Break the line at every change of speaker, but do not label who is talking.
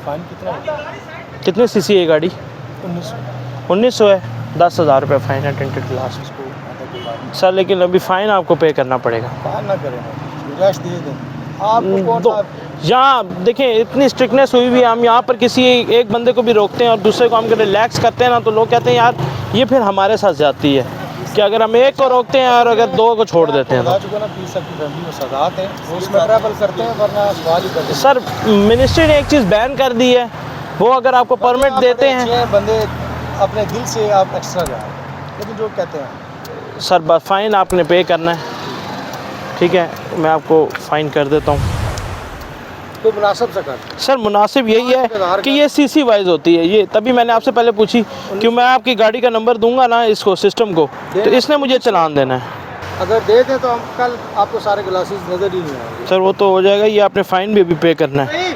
Fine कितना है?
कितने सीसी है गाड़ी? 1900 है। 10,000 रुपये फ़ाइन है टेंटेड ग्लास।
इसको आधा कोई बात नहीं।
सर लेकिन अभी फ़ाइन आपको पे करना पड़ेगा।
फाइन ना करें, गुजारिश दे दें आपको। कौन
दो यहाँ देखें इतनी स्ट्रिक्टनेस हुई हुई है, हम यहाँ पर किसी एक बंदे को भी रोकते हैं और दूसरे को हम रिलैक्स करते हैं ना, तो लोग कहते हैं यार ये फिर हमारे साथ जाती है कि अगर हम एक को रोकते हैं और अगर दो को छोड़ देते हैं
बता चुका ना, 30 की फैमिली में सजात है, उसमें ट्रैवल करते हैं, वरना सवाल ही करते हैं।
सर मिनिस्ट्री ने एक चीज़ बैन कर दी है, वो अगर आपको परमिट देते हैं।
6 बंदे अपने दिल से आप एक्स्ट्रा जा रहे हैं, लेकिन जो कहते हैं
सर बस फ़ाइन आपने पे करना है, ठीक है, मैं आपको फ़ाइन कर देता हूँ।
तो मुनासिब से कर।
सर मुनासिब यही है कि ये सीसी वाइज होती है, ये तभी मैंने आपसे पहले पूछी कि मैं आपकी गाड़ी का नंबर दूंगा ना इसको सिस्टम को, तो इसने मुझे चलान देना है।
अगर दे दें तो हम कल आपको सारे ग्लासेस नज़र ही नहीं आएंगे।
सर वो तो हो जाएगा, ये आपने फ़ाइन भी अभी पे करना है।